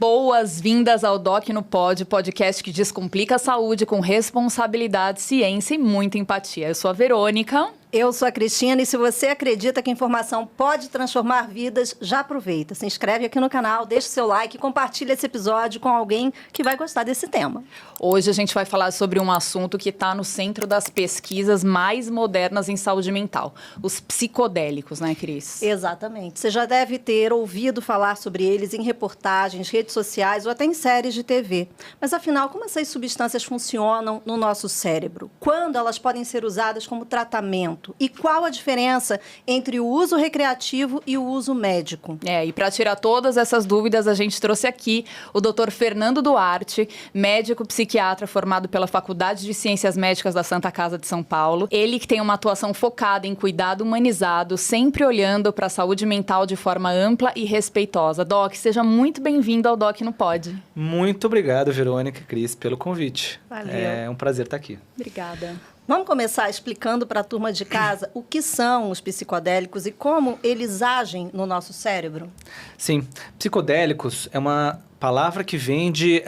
Boas-vindas ao Doc no Pod, podcast que descomplica a saúde com responsabilidade, ciência e muita empatia. Eu sou a Verônica. Eu sou a Cristina e se você acredita que a informação pode transformar vidas, já aproveita. Se inscreve aqui no canal, deixa o seu like e compartilha esse episódio com alguém que vai gostar desse tema. Hoje a gente vai falar sobre um assunto que está no centro das pesquisas mais modernas em saúde mental. Os psicodélicos, né, Cris? Exatamente. Você já deve ter ouvido falar sobre eles em reportagens, redes sociais ou até em séries de TV. Mas afinal, como essas substâncias funcionam no nosso cérebro? Quando elas podem ser usadas como tratamento? E qual a diferença entre o uso recreativo e o uso médico? E para tirar todas essas dúvidas, a gente trouxe aqui o Dr. Fernando Duarte, médico psiquiatra formado pela Faculdade de Ciências Médicas da Santa Casa de São Paulo. Ele que tem uma atuação focada em cuidado humanizado, sempre olhando para a saúde mental de forma ampla e respeitosa. Doc, seja muito bem-vindo ao Doc no Pod. Muito obrigado, Verônica e Cris, pelo convite. Valeu. É um prazer estar aqui. Obrigada. Vamos começar explicando para a turma de casa o que são os psicodélicos e como eles agem no nosso cérebro? Sim, psicodélicos é uma palavra que vem de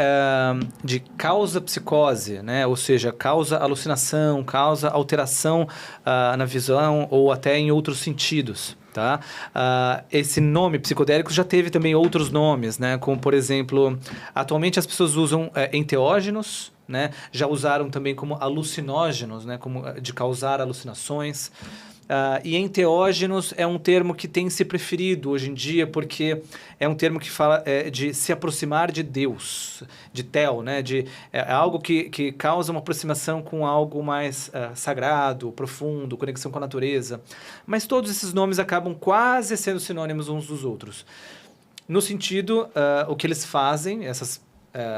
causa psicose, né? Ou seja, causa alucinação, causa alteração na visão ou até em outros sentidos. Tá? Esse nome psicodélico já teve também outros nomes, né? Como, por exemplo, atualmente as pessoas usam enteógenos, né? Já usaram também como alucinógenos, né? Como de causar alucinações. E enteógenos é um termo que tem se preferido hoje em dia porque é um termo que fala de se aproximar de Deus, de Theo, né? É algo que causa uma aproximação com algo mais sagrado, profundo, conexão com a natureza. Mas todos esses nomes acabam quase sendo sinônimos uns dos outros. No sentido, o que eles fazem, essas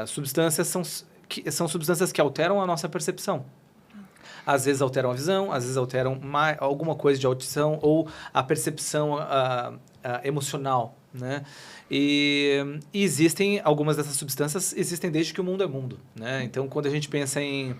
substâncias são substâncias que alteram a nossa percepção. Às vezes alteram a visão, às vezes alteram alguma coisa de audição ou a percepção emocional, né? E existem algumas dessas substâncias, existem desde que o mundo é mundo, né? Então, quando a gente pensa em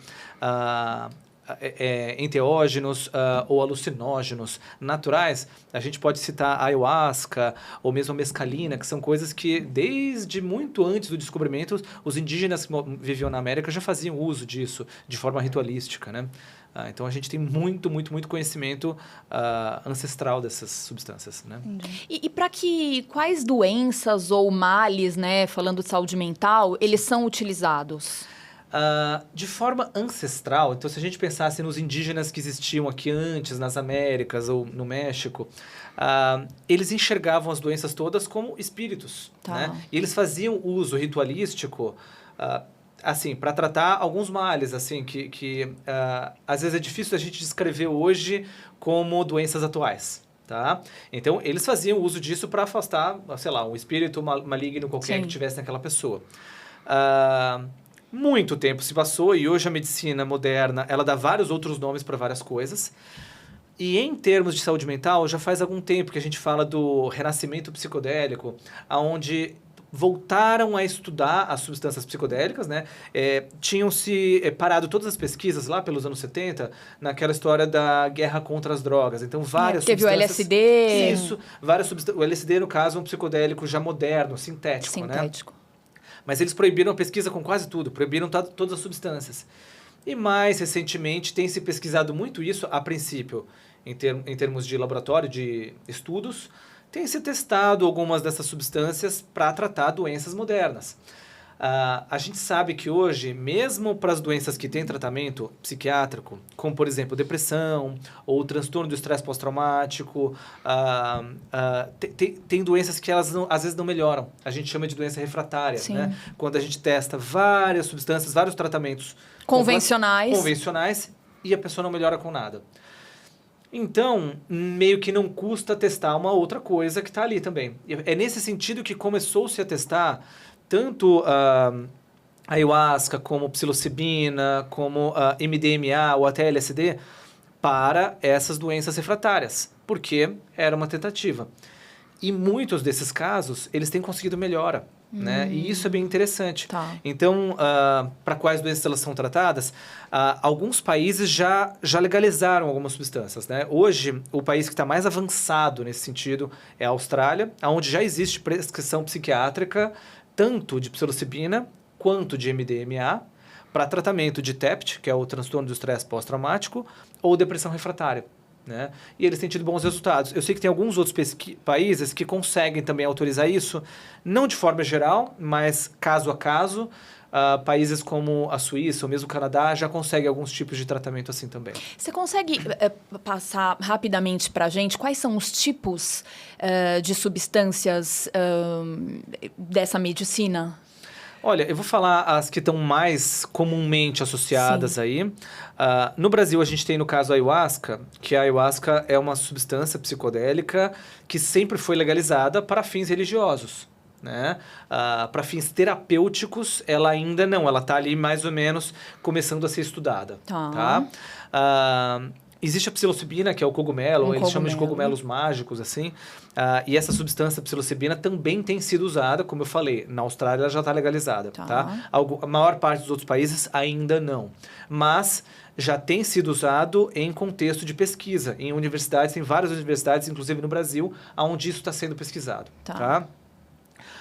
enteógenos ou alucinógenos naturais, a gente pode citar a ayahuasca ou mesmo a mescalina, que são coisas que desde muito antes do descobrimento, os indígenas que viviam na América já faziam uso disso de forma ritualística, né? Então, a gente tem muito conhecimento ancestral dessas substâncias, né? E para quais doenças ou males, né, falando de saúde mental, eles são utilizados? De forma ancestral, então se a gente pensasse nos indígenas que existiam aqui antes, nas Américas ou no México, eles enxergavam as doenças todas como espíritos, né? E eles faziam uso ritualístico assim, para tratar alguns males, assim, que às vezes é difícil a gente descrever hoje como doenças atuais, tá? Então, eles faziam uso disso para afastar, sei lá, um espírito maligno qualquer que tivesse naquela pessoa. Muito tempo se passou e hoje a medicina moderna, ela dá vários outros nomes para várias coisas. E em termos de saúde mental, já faz algum tempo que a gente fala do renascimento psicodélico, onde voltaram a estudar as substâncias psicodélicas, né? Tinham-se parado todas as pesquisas lá pelos anos 70 naquela história da guerra contra as drogas. Então, várias substâncias... Teve o LSD... Isso, várias substâncias... O LSD, no caso, é um psicodélico já moderno, sintético, né? Mas eles proibiram a pesquisa com quase tudo, proibiram todas as substâncias. E mais recentemente tem se pesquisado muito isso, a princípio, em termos de laboratório, de estudos, tem se testado algumas dessas substâncias para tratar doenças modernas. A gente sabe que hoje, mesmo para as doenças que têm tratamento psiquiátrico, como, por exemplo, depressão ou transtorno do estresse pós-traumático, tem doenças que elas às vezes não melhoram. A gente chama de doença refratária, né? Quando a gente testa várias substâncias, vários tratamentos convencionais e a pessoa não melhora com nada. Então, meio que não custa testar uma outra coisa que está ali também. É nesse sentido que começou-se a testar tanto ayahuasca, como psilocibina, como MDMA ou até LSD para essas doenças refratárias, porque era uma tentativa. E muitos desses casos, eles têm conseguido melhora. Né? E isso é bem interessante. Então, para quais doenças elas são tratadas, alguns países já legalizaram algumas substâncias. Né? Hoje, o país que está mais avançado nesse sentido é a Austrália, onde já existe prescrição psiquiátrica tanto de psilocibina quanto de MDMA para tratamento de TEPT, que é o transtorno do estresse pós-traumático, ou depressão refratária. Né? E eles têm tido bons resultados. Eu sei que tem alguns outros países que conseguem também autorizar isso, não de forma geral, mas caso a caso. Países como a Suíça ou mesmo o Canadá já conseguem alguns tipos de tratamento assim também. Você consegue passar rapidamente para a gente quais são os tipos de substâncias dessa medicina? Olha, eu vou falar as que estão mais comumente associadas aí. No Brasil, a gente tem, no caso, a ayahuasca, que a ayahuasca é uma substância psicodélica que sempre foi legalizada para fins religiosos. Né? Para fins terapêuticos, ela ainda não. Ela está ali mais ou menos começando a ser estudada. Tá? Existe a psilocibina, que é o cogumelo, eles chamam de cogumelos mágicos, assim. E essa substância psilocibina também tem sido usada, como eu falei, na Austrália ela já está legalizada. Tá? A maior parte dos outros países ainda não. Mas já tem sido usado em contexto de pesquisa, em universidades, tem várias universidades, inclusive no Brasil, onde isso está sendo pesquisado. Tá?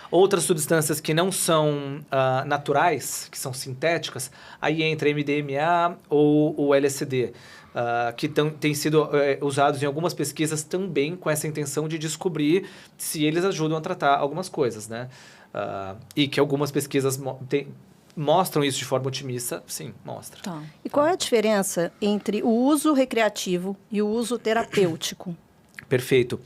Outras substâncias que não são naturais, que são sintéticas, aí entra MDMA ou o LSD, que têm sido usados em algumas pesquisas também com essa intenção de descobrir se eles ajudam a tratar algumas coisas, né? E que algumas pesquisas mostram isso de forma otimista, sim, mostra. E qual é a diferença entre o uso recreativo e o uso terapêutico? Perfeito.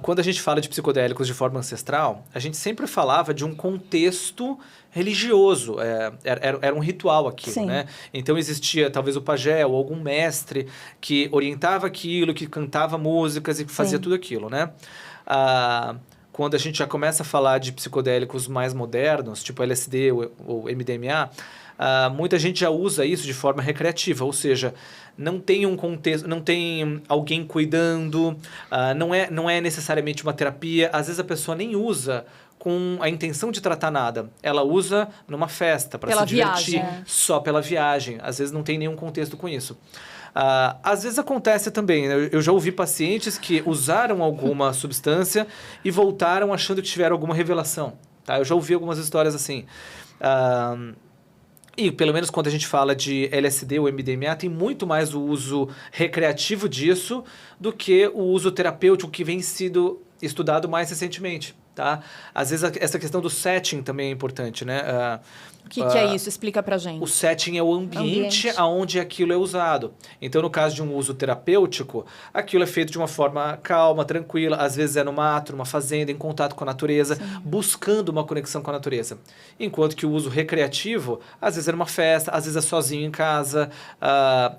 Quando a gente fala de psicodélicos de forma ancestral, a gente sempre falava de um contexto religioso. Era um ritual aquilo, né? Então existia talvez o pajé ou algum mestre que orientava aquilo, que cantava músicas e fazia tudo aquilo, né? Quando a gente já começa a falar de psicodélicos mais modernos, tipo LSD ou MDMA, muita gente já usa isso de forma recreativa, ou seja, não tem um contexto, não tem alguém cuidando, não é necessariamente uma terapia. Às vezes a pessoa nem usa com a intenção de tratar nada. Ela usa numa festa, para se divertir, só pela viagem. Às vezes não tem nenhum contexto com isso. Às vezes acontece também, eu já ouvi pacientes que usaram alguma substância e voltaram achando que tiveram alguma revelação. Tá? Eu já ouvi algumas histórias assim. E pelo menos quando a gente fala de LSD ou MDMA, tem muito mais o uso recreativo disso do que o uso terapêutico que vem sido estudado mais recentemente. Tá? Às vezes essa questão do setting também é importante, né? O que é isso? Explica pra gente. O setting é o ambiente onde aquilo é usado. Então, no caso de um uso terapêutico, aquilo é feito de uma forma calma, tranquila. Às vezes é no mato, numa fazenda, em contato com a natureza, buscando uma conexão com a natureza. Enquanto que o uso recreativo, às vezes é numa festa, às vezes é sozinho em casa.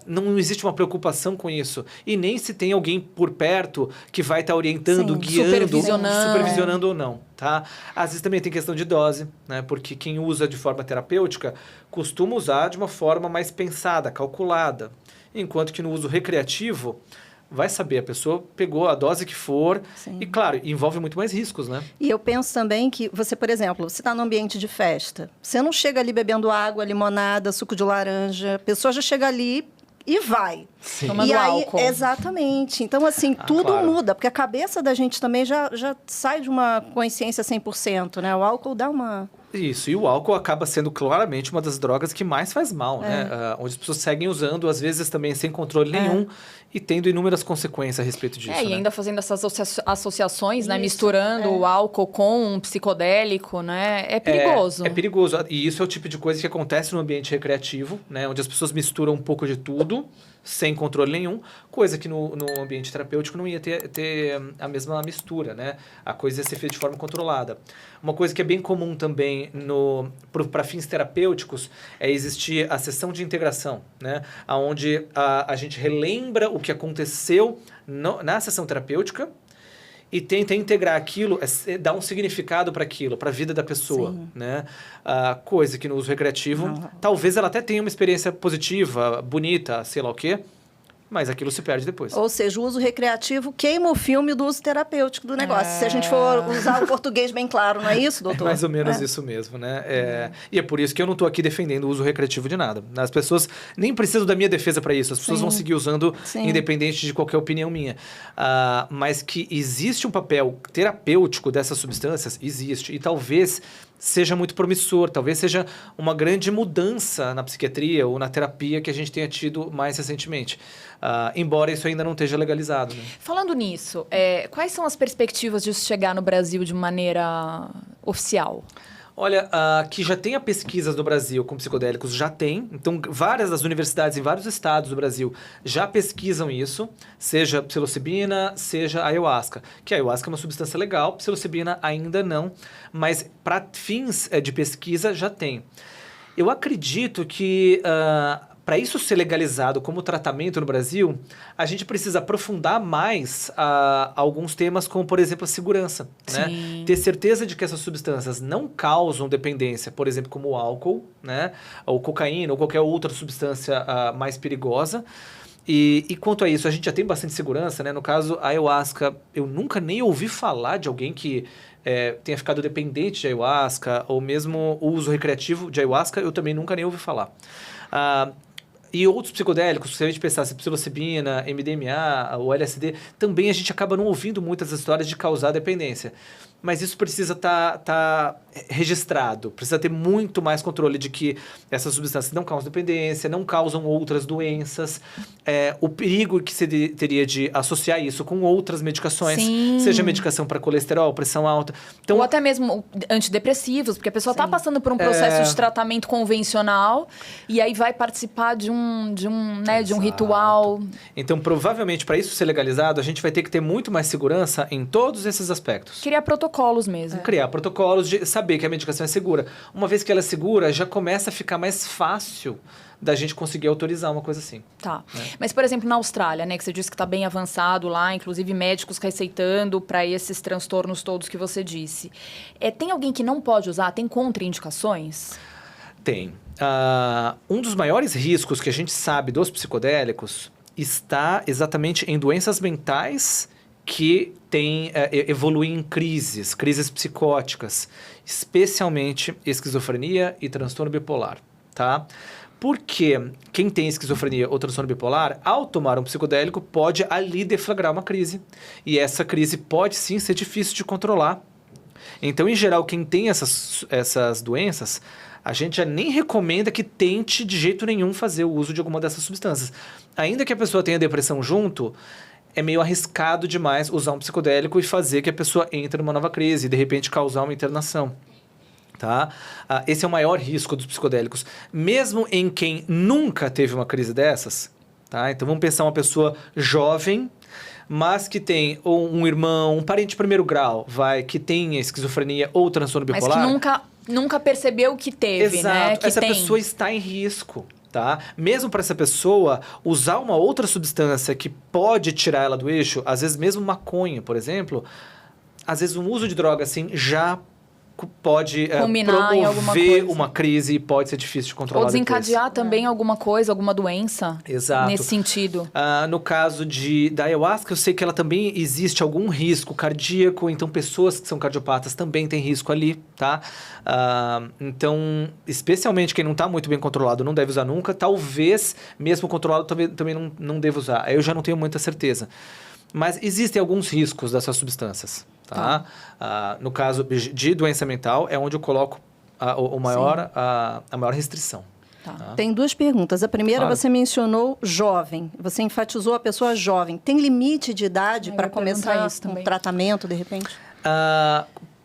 Não existe uma preocupação com isso. E nem se tem alguém por perto que vai estar orientando, guiando, supervisionando ou não. Tá? Às vezes também tem questão de dose, né? Porque quem usa de forma terapêutica costuma usar de uma forma mais pensada, calculada. Enquanto que no uso recreativo, vai saber, a pessoa pegou a dose que for e, claro, envolve muito mais riscos, né? E eu penso também que você, por exemplo, você está num ambiente de festa, você não chega ali bebendo água, limonada, suco de laranja, a pessoa já chega ali e vai. Tomando e aí, álcool. Exatamente. Então, assim, tudo claro. muda, porque a cabeça da gente também já sai de uma consciência 100%, né? O álcool dá uma... Isso, e o álcool acaba sendo claramente uma das drogas que mais faz mal, né? Onde as pessoas seguem usando, às vezes também sem controle nenhum, e tendo inúmeras consequências a respeito disso. E né? ainda fazendo essas associações, né? Misturando o álcool com um psicodélico, né? É perigoso. É perigoso. E isso é o tipo de coisa que acontece no ambiente recreativo, né? Onde as pessoas misturam um pouco de tudo, sem controle nenhum, coisa que no ambiente terapêutico não ia ter a mesma mistura, né? A coisa ia ser feita de forma controlada. Uma coisa que é bem comum também para fins terapêuticos é existir a sessão de integração, né? Onde a gente relembra o que aconteceu na sessão terapêutica e tenta integrar aquilo, dar um significado para aquilo, para a vida da pessoa, né? Coisa que no uso recreativo, talvez ela até tenha uma experiência positiva, bonita, sei lá o quê, mas aquilo se perde depois. Ou seja, o uso recreativo queima o filme do uso terapêutico do negócio. Se a gente for usar o português bem claro, não é isso, doutor? É mais ou menos isso mesmo, né? E é por isso que eu não estou aqui defendendo o uso recreativo de nada. As pessoas nem precisam da minha defesa para isso. As pessoas vão seguir usando independente de qualquer opinião minha. Mas que existe um papel terapêutico dessas substâncias, existe. E talvez seja muito promissor, talvez seja uma grande mudança na psiquiatria ou na terapia que a gente tenha tido mais recentemente. Embora isso ainda não esteja legalizado. Né? Falando nisso, quais são as perspectivas disso chegar no Brasil de maneira oficial? Olha, que já tenha pesquisas no Brasil com psicodélicos, já tem. Então, várias das universidades em vários estados do Brasil já pesquisam isso, seja psilocibina, seja ayahuasca. Que a ayahuasca é uma substância legal, psilocibina ainda não, mas para fins de pesquisa já tem. Eu acredito que para isso ser legalizado como tratamento no Brasil, a gente precisa aprofundar mais alguns temas, como, por exemplo, a segurança. Né? Ter certeza de que essas substâncias não causam dependência, por exemplo, como o álcool, né? Ou cocaína, ou qualquer outra substância mais perigosa. E quanto a isso, a gente já tem bastante segurança, né? No caso, a ayahuasca, eu nunca nem ouvi falar de alguém que tenha ficado dependente de ayahuasca, ou mesmo o uso recreativo de ayahuasca, eu também nunca nem ouvi falar. E outros psicodélicos, se a gente pensasse psilocibina, MDMA, o LSD, também a gente acaba não ouvindo muitas histórias de causar dependência. Mas isso precisa estar registrado, precisa ter muito mais controle de que essas substâncias não causam dependência, não causam outras doenças, o perigo que se teria de associar isso com outras medicações, seja medicação para colesterol, pressão alta. Então, ou até mesmo antidepressivos, porque a pessoa está passando por um processo de tratamento convencional e aí vai participar de um ritual. Então, provavelmente, para isso ser legalizado, a gente vai ter que ter muito mais segurança em todos esses aspectos. Criar protocolos mesmo. Criar protocolos de saber que a medicação é segura. Uma vez que ela é segura, já começa a ficar mais fácil da gente conseguir autorizar uma coisa assim. Tá. Mas, por exemplo, na Austrália, né, que você disse que está bem avançado lá, inclusive médicos receitando para esses transtornos todos que você disse. Tem alguém que não pode usar? Tem contraindicações? Tem. Um dos maiores riscos que a gente sabe dos psicodélicos está exatamente em doenças mentais que evoluem em crises psicóticas, especialmente esquizofrenia e transtorno bipolar, tá? Porque quem tem esquizofrenia ou transtorno bipolar, ao tomar um psicodélico, pode ali deflagrar uma crise. E essa crise pode sim ser difícil de controlar. Então, em geral, quem tem essas doenças, a gente já nem recomenda que tente de jeito nenhum fazer o uso de alguma dessas substâncias. Ainda que a pessoa tenha depressão junto, é meio arriscado demais usar um psicodélico e fazer que a pessoa entre numa nova crise e, de repente, causar uma internação. Tá? Esse é o maior risco dos psicodélicos. Mesmo em quem nunca teve uma crise dessas, tá? Então, vamos pensar uma pessoa jovem, mas que tem um irmão, um parente de primeiro grau, que tem esquizofrenia ou transtorno bipolar. Mas que nunca percebeu que teve, exato, né? Que essa pessoa está em risco. Tá? Mesmo para essa pessoa, usar uma outra substância que pode tirar ela do eixo, às vezes mesmo maconha, por exemplo, às vezes um uso de droga assim já pode promover uma crise e pode ser difícil de controlar. Ou desencadear também alguma coisa, alguma doença. Exato. Nesse sentido. No caso da ayahuasca, eu sei que ela também existe algum risco cardíaco, então pessoas que são cardiopatas também têm risco ali, tá? Então, especialmente quem não está muito bem controlado não deve usar nunca. Talvez, mesmo controlado, também não deva usar. Aí eu já não tenho muita certeza. Mas existem alguns riscos dessas substâncias. Tá? No caso de doença mental, é onde eu coloco a maior restrição. Tá. Tem duas perguntas. A primeira, você mencionou jovem. Você enfatizou a pessoa jovem. Tem limite de idade para começar um tratamento, de repente?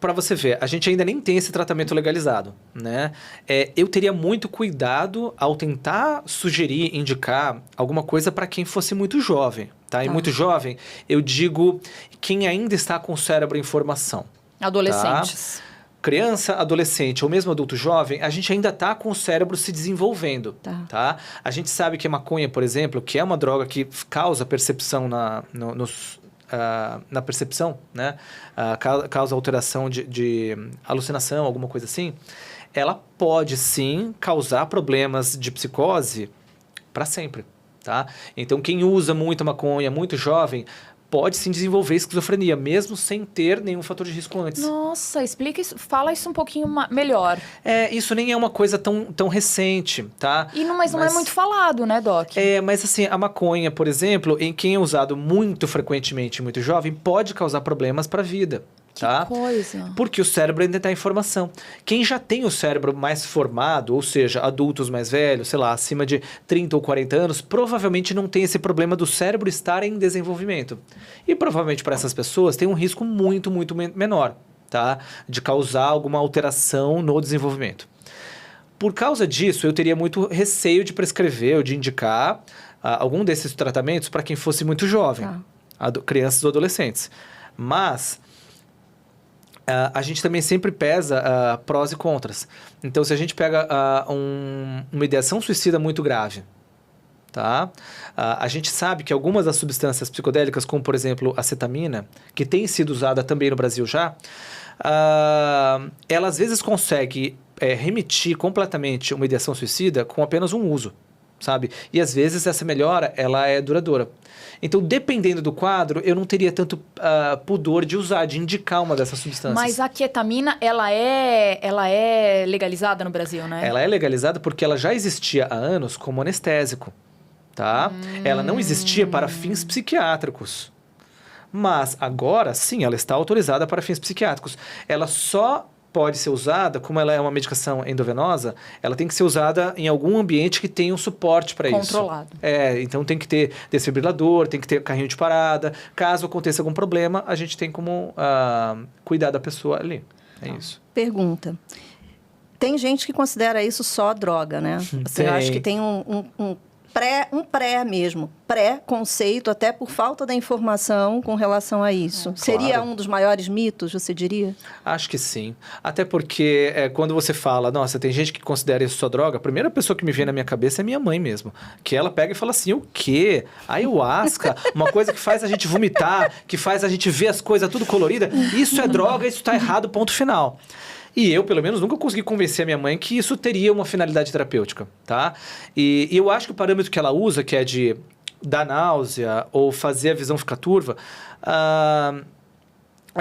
Para você ver, a gente ainda nem tem esse tratamento legalizado, né? Eu teria muito cuidado ao tentar sugerir, indicar alguma coisa para quem fosse muito jovem, tá? E muito jovem, eu digo quem ainda está com o cérebro em formação. Adolescentes. Tá? Criança, adolescente ou mesmo adulto jovem, a gente ainda está com o cérebro se desenvolvendo, tá? A gente sabe que a maconha, por exemplo, que é uma droga que causa percepção na percepção, né? Causa alteração de alucinação, alguma coisa assim, ela pode sim causar problemas de psicose para sempre, tá? Então, quem usa muito maconha, muito jovem, pode sim desenvolver esquizofrenia, mesmo sem ter nenhum fator de risco antes. Nossa, explica isso, fala isso um pouquinho melhor. Isso nem é uma coisa tão recente, tá? Mas não é muito falado, né, Doc? Mas assim, a maconha, por exemplo, em quem é usado muito frequentemente, muito jovem, pode causar problemas para a vida. Tá? Que coisa. Porque o cérebro ainda está em formação. Quem já tem o cérebro mais formado, ou seja, adultos mais velhos, sei lá, acima de 30 ou 40 anos, provavelmente não tem esse problema do cérebro estar em desenvolvimento. E provavelmente para essas pessoas tem um risco muito, muito menor, tá? De causar alguma alteração no desenvolvimento. Por causa disso, eu teria muito receio de prescrever ou de indicar algum desses tratamentos para quem fosse muito jovem, crianças ou adolescentes. Mas a gente também sempre pesa prós e contras. Então, se a gente pega uma ideação suicida muito grave, tá? A gente sabe que algumas das substâncias psicodélicas, como por exemplo a cetamina, que tem sido usada também no Brasil já, ela às vezes consegue remitir completamente uma ideação suicida com apenas um uso, sabe? E às vezes essa melhora, ela é duradoura. Então, dependendo do quadro, eu não teria tanto pudor de usar, de indicar uma dessas substâncias. Mas a ketamina, ela é legalizada no Brasil, né? Ela é legalizada porque ela já existia há anos como anestésico, tá? Ela não existia para fins psiquiátricos. Mas agora, sim, ela está autorizada para fins psiquiátricos. Ela só pode ser usada, como ela é uma medicação endovenosa, ela tem que ser usada em algum ambiente que tenha um suporte para isso. Controlado. Então tem que ter desfibrilador, tem que ter carrinho de parada. Caso aconteça algum problema, a gente tem como cuidar da pessoa ali. É isso. Pergunta. Tem gente que considera isso só droga, né? Você acha que tem um pré-conceito, até por falta da informação com relação a isso. Seria Claro. um dos maiores mitos, você diria? Acho que sim. Até porque quando você fala, nossa, tem gente que considera isso só droga, a primeira pessoa que me vem na minha cabeça é minha mãe mesmo. Que ela pega e fala assim, o quê? Ayahuasca? Uma coisa que faz a gente vomitar, que faz a gente ver as coisas tudo colorida. Isso é droga, isso tá errado, ponto final. E eu, pelo menos, nunca consegui convencer a minha mãe que isso teria uma finalidade terapêutica, tá? E eu acho que o parâmetro que ela usa, que é de dar náusea ou fazer a visão ficar turva, a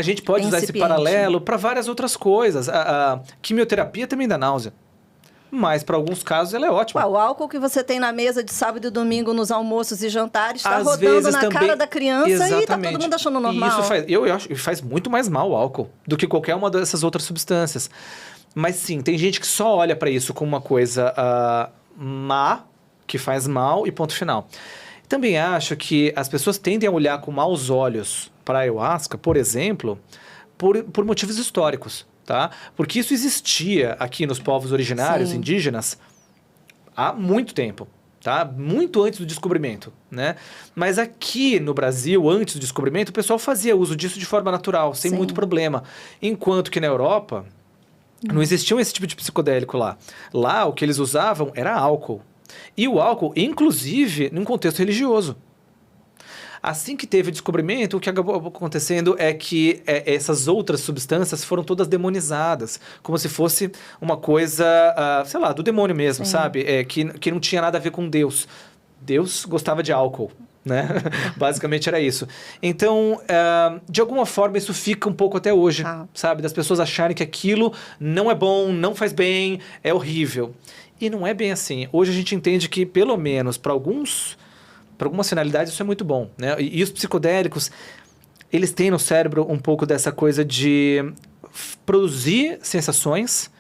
gente pode usar esse paralelo para várias outras coisas. A quimioterapia também dá náusea. Mas, para alguns casos, ela é ótima. O álcool que você tem na mesa de sábado e domingo nos almoços e jantares está Às rodando vezes na também, cara da criança e está todo exatamente. mundo achando normal. E isso eu acho que faz muito mais mal o álcool do que qualquer uma dessas outras substâncias. Mas sim, tem gente que só olha para isso como uma coisa má, que faz mal e ponto final. Também acho que as pessoas tendem a olhar com maus olhos para a ayahuasca, por exemplo, por motivos históricos. Tá? Porque isso existia aqui nos povos originários, indígenas, há muito tempo, tá? Muito antes do descobrimento, né? Mas aqui no Brasil, antes do descobrimento, o pessoal fazia uso disso de forma natural, sem muito problema. Enquanto que na Europa, não existia esse tipo de psicodélico lá. Lá, o que eles usavam era álcool. E o álcool, inclusive, num contexto religioso. Assim que teve o descobrimento, o que acabou acontecendo é que essas outras substâncias foram todas demonizadas, como se fosse uma coisa, sei lá, do demônio mesmo, sabe? Que não tinha nada a ver com Deus. Deus gostava de álcool, né? Basicamente era isso. Então, de alguma forma, isso fica um pouco até hoje, sabe? Das pessoas acharem que aquilo não é bom, não faz bem, é horrível. E não é bem assim. Hoje a gente entende que, pelo menos, para algumas finalidades, isso é muito bom, né? E os psicodélicos, eles têm no cérebro um pouco dessa coisa de produzir sensações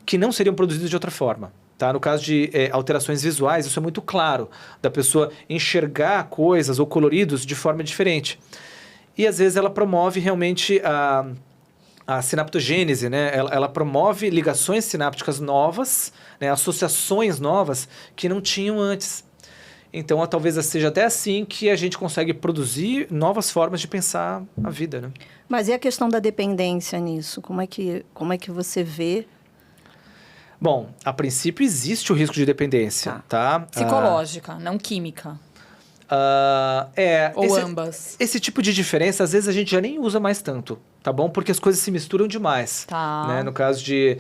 que não seriam produzidas de outra forma, tá? No caso de alterações visuais, isso é muito claro, da pessoa enxergar coisas ou coloridos de forma diferente. E, às vezes, ela promove realmente a sinaptogênese, né? Ela promove ligações sinápticas novas, né? Associações novas que não tinham antes. Então, talvez seja até assim que a gente consegue produzir novas formas de pensar a vida, né? Mas e a questão da dependência nisso? Como é que você vê? Bom, a princípio existe o risco de dependência, tá? Psicológica, não química. Ou ambas. Esse tipo de diferença, às vezes, a gente já nem usa mais tanto, tá bom? Porque as coisas se misturam demais. Tá. Né? No caso de...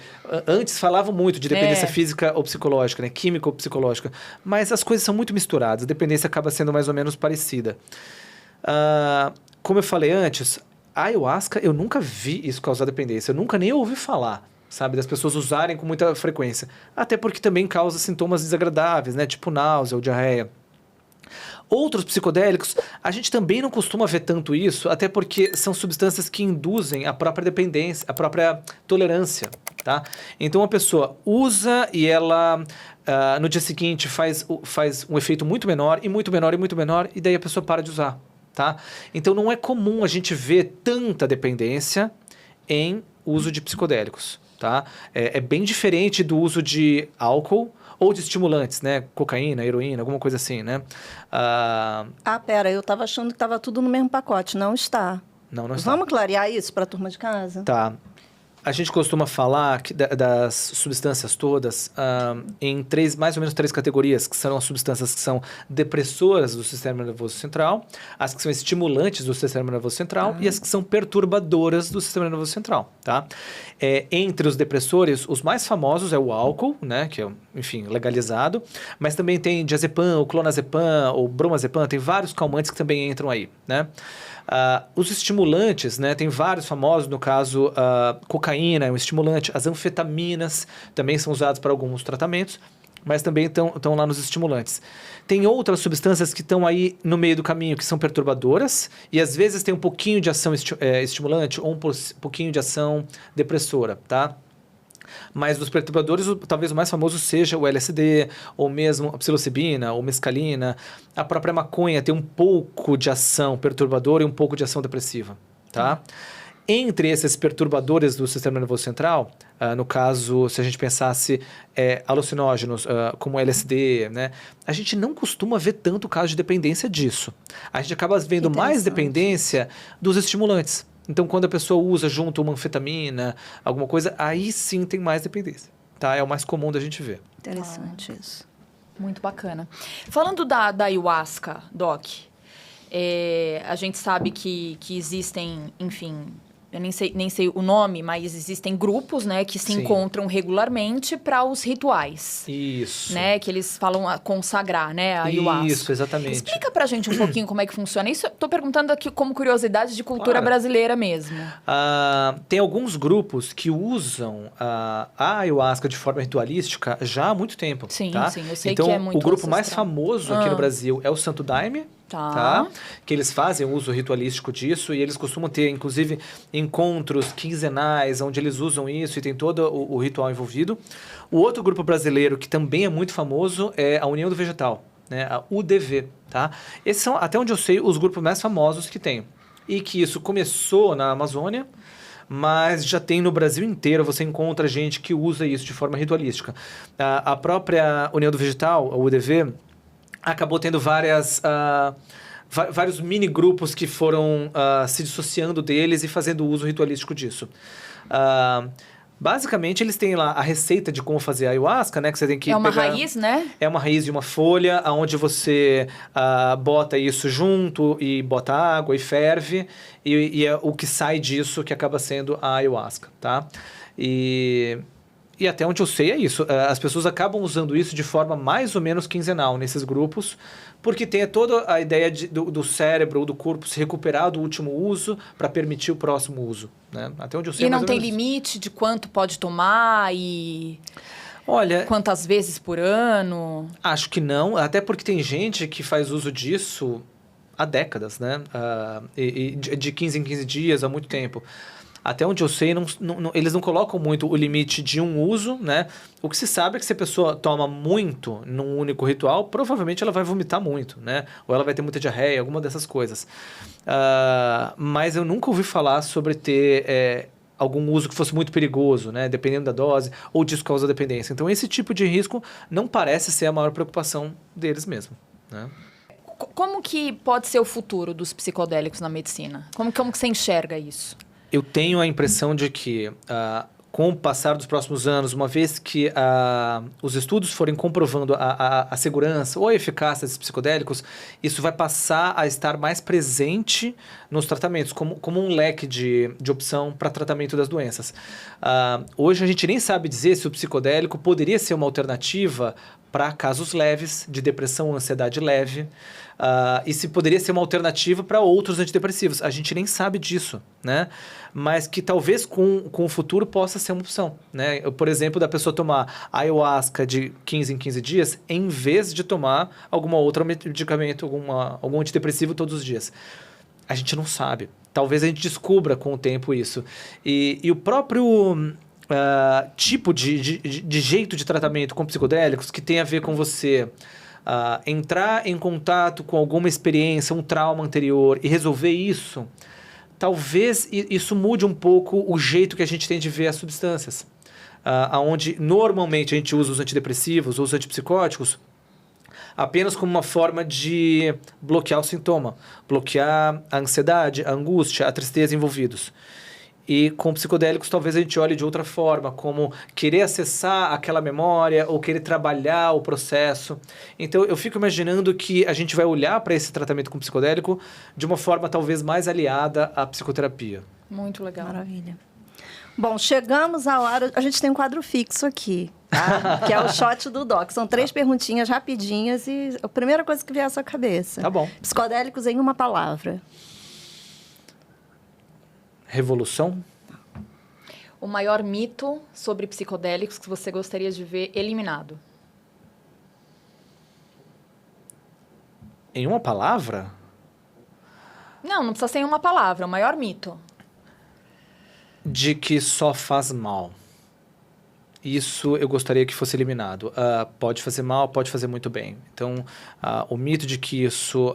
Antes falavam muito de dependência física ou psicológica, né? Química ou psicológica. Mas as coisas são muito misturadas. A dependência acaba sendo mais ou menos parecida. Como eu falei antes, a ayahuasca, eu nunca vi isso causar dependência. Eu nunca nem ouvi falar, sabe? Das pessoas usarem com muita frequência. Até porque também causa sintomas desagradáveis, né? Tipo náusea ou diarreia. Outros psicodélicos, a gente também não costuma ver tanto isso, até porque são substâncias que induzem a própria dependência, a própria tolerância, tá? Então, a pessoa usa e ela, no dia seguinte, faz um efeito muito menor, e muito menor, e muito menor, e daí a pessoa para de usar, tá? Então, não é comum a gente ver tanta dependência em uso de psicodélicos, tá? É bem diferente do uso de álcool, ou de estimulantes, né? Cocaína, heroína, alguma coisa assim, né? Pera, eu estava achando que estava tudo no mesmo pacote. Não está. Não está. Vamos clarear isso para a turma de casa? Tá. A gente costuma falar das substâncias todas em mais ou menos três categorias, que são as substâncias que são depressoras do sistema nervoso central, as que são estimulantes do sistema nervoso central e as que são perturbadoras do sistema nervoso central, tá? Entre os depressores, os mais famosos é o álcool, né, que é, enfim, legalizado, mas também tem diazepam, o clonazepam, o bromazepam, tem vários calmantes que também entram aí, né? Os estimulantes, né, tem vários famosos, no caso, cocaína é um estimulante, as anfetaminas também são usadas para alguns tratamentos, mas também estão lá nos estimulantes. Tem outras substâncias que estão aí no meio do caminho, que são perturbadoras, e às vezes tem um pouquinho de ação estimulante ou um pouquinho de ação depressora, tá? Mas dos perturbadores, talvez o mais famoso seja o LSD, ou mesmo a psilocibina, ou mescalina. A própria maconha tem um pouco de ação perturbadora e um pouco de ação depressiva, tá? Entre esses perturbadores do sistema nervoso central, no caso, se a gente pensasse alucinógenos, como LSD, né? A gente não costuma ver tanto caso de dependência disso. A gente acaba vendo mais dependência dos estimulantes. Então, quando a pessoa usa junto uma anfetamina, alguma coisa, aí sim tem mais dependência, tá? É o mais comum da gente ver. Interessante isso. Muito bacana. Falando da ayahuasca, Doc, a gente sabe que existem, enfim, eu nem sei o nome, mas existem grupos, né, que se encontram regularmente para os rituais. Isso. Né, que eles falam consagrar, né, a ayahuasca. Isso, exatamente. Explica pra gente um pouquinho como é que funciona. Isso eu tô perguntando aqui como curiosidade de cultura brasileira mesmo. Tem alguns grupos que usam a ayahuasca de forma ritualística já há muito tempo. Sim, tá? sim, eu sei então, que é muito o grupo ancestral. mais famoso aqui no Brasil é o Santo Daime. Tá? Que eles fazem uso ritualístico disso e eles costumam ter, inclusive, encontros quinzenais onde eles usam isso e tem todo o ritual envolvido. O outro grupo brasileiro que também é muito famoso é a União do Vegetal, né? A UDV, tá? Esses são, até onde eu sei, os grupos mais famosos que tem. E que isso começou na Amazônia, mas já tem no Brasil inteiro, você encontra gente que usa isso de forma ritualística. A própria União do Vegetal, a UDV, acabou tendo vários mini-grupos que foram se dissociando deles e fazendo uso ritualístico disso. Basicamente, eles têm lá a receita de como fazer a ayahuasca, né? Que você tem que uma pegar... raiz, né? É uma raiz de uma folha, onde você bota isso junto e bota água e ferve. E é o que sai disso que acaba sendo a ayahuasca, tá? E até onde eu sei é isso. As pessoas acabam usando isso de forma mais ou menos quinzenal nesses grupos, porque tem toda a ideia do cérebro ou do corpo se recuperar do último uso para permitir o próximo uso, né? Até onde eu sei. E não tem limite de quanto pode tomar e... Olha, quantas vezes por ano? Acho que não, até porque tem gente que faz uso disso há décadas, né? De 15 em 15 dias, há muito tempo. Até onde eu sei, eles não colocam muito o limite de um uso, né? O que se sabe é que se a pessoa toma muito num único ritual, provavelmente ela vai vomitar muito, né? Ou ela vai ter muita diarreia, alguma dessas coisas. Mas eu nunca ouvi falar sobre ter algum uso que fosse muito perigoso, né? Dependendo da dose, ou disso causa dependência. Então, esse tipo de risco não parece ser a maior preocupação deles mesmo, né? Como que pode ser o futuro dos psicodélicos na medicina? Como que você enxerga isso? Eu tenho a impressão de que, com o passar dos próximos anos, uma vez que os estudos forem comprovando a segurança ou a eficácia desses psicodélicos, isso vai passar a estar mais presente nos tratamentos, como um leque de opção para tratamento das doenças. Hoje a gente nem sabe dizer se o psicodélico poderia ser uma alternativa para casos leves de depressão ou ansiedade leve. E se poderia ser uma alternativa para outros antidepressivos. A gente nem sabe disso, né? Mas que talvez com o futuro possa ser uma opção, né? Por exemplo, da pessoa tomar ayahuasca de 15 em 15 dias, em vez de tomar algum outro medicamento, algum antidepressivo todos os dias. A gente não sabe. Talvez a gente descubra com o tempo isso. E o próprio tipo de jeito de tratamento com psicodélicos que tem a ver com você entrar em contato com alguma experiência, um trauma anterior e resolver isso, talvez isso mude um pouco o jeito que a gente tem de ver as substâncias. Onde normalmente a gente usa os antidepressivos ou os antipsicóticos apenas como uma forma de bloquear o sintoma, bloquear a ansiedade, a angústia, a tristeza envolvidos. E com psicodélicos talvez a gente olhe de outra forma, como querer acessar aquela memória ou querer trabalhar o processo. Então eu fico imaginando que a gente vai olhar para esse tratamento com psicodélico de uma forma talvez mais aliada à psicoterapia. Muito legal. Maravilha. Bom, chegamos à hora... A gente tem um quadro fixo aqui, tá? Que é o shot do Doc. São 3 perguntinhas rapidinhas e a primeira coisa que vier à sua cabeça. Tá bom. Psicodélicos em uma palavra. Revolução? O maior mito sobre psicodélicos que você gostaria de ver eliminado? Em uma palavra? Não precisa ser em uma palavra. O maior mito. De que só faz mal. Isso eu gostaria que fosse eliminado. Pode fazer mal, pode fazer muito bem. Então, o mito de que isso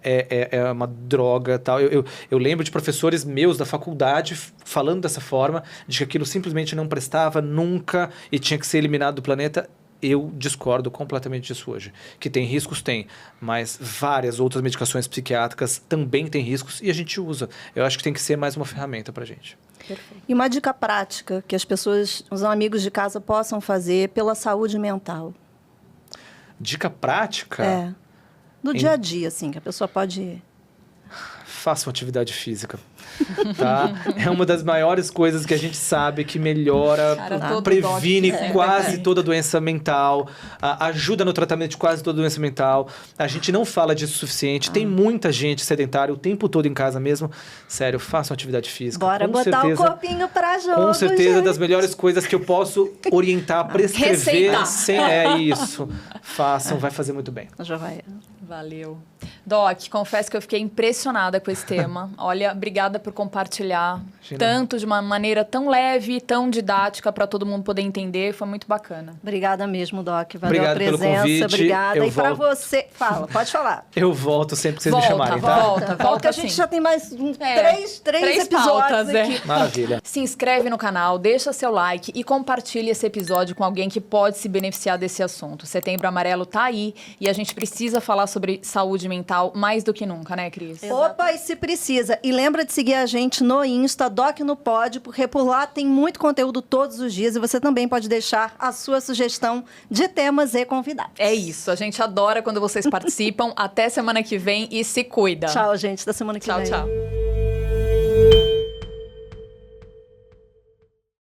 é uma droga tal. Eu lembro de professores meus da faculdade falando dessa forma, de que aquilo simplesmente não prestava nunca e tinha que ser eliminado do planeta. Eu discordo completamente disso hoje. Que tem riscos, tem. Mas várias outras medicações psiquiátricas também têm riscos e a gente usa. Eu acho que tem que ser mais uma ferramenta pra gente. Perfeito. E uma dica prática que as pessoas, os amigos de casa possam fazer pela saúde mental. Dica prática? Do dia a dia, assim, que a pessoa pode... Faça uma atividade física, tá? É uma das maiores coisas que a gente sabe que melhora, previne quase toda doença mental, ajuda no tratamento de quase toda doença mental. A gente não fala disso o suficiente. Tem muita gente sedentária o tempo todo em casa mesmo. Sério, faça uma atividade física. Bora com botar certeza, o corpinho pra jogo, com certeza, gente. das melhores coisas que eu posso orientar, prescrever. É isso. Façam, vai fazer muito bem. Joia. Valeu. Doc, confesso que eu fiquei impressionada com esse tema. Olha, obrigada por compartilhar tanto, de uma maneira tão leve, tão didática, para todo mundo poder entender. Foi muito bacana. Obrigada mesmo, Doc. Valeu Obrigado a presença. pelo convite. Obrigada. E para você... Fala, pode falar. Eu volto sempre que vocês me chamarem, tá? Volta, a gente já tem mais três episódios aqui. Maravilha. Se inscreve no canal, deixa seu like e compartilha esse episódio com alguém que pode se beneficiar desse assunto. Setembro Amarelo tá aí e a gente precisa falar sobre saúde mental mais do que nunca, né, Cris? Opa, e se precisa. E lembra de seguir a gente no Insta, Doc no Pod, porque por lá tem muito conteúdo todos os dias e você também pode deixar a sua sugestão de temas e convidados. É isso, a gente adora quando vocês participam. Até semana que vem e se cuida. Tchau, gente. Da semana que vem. Tchau, tchau.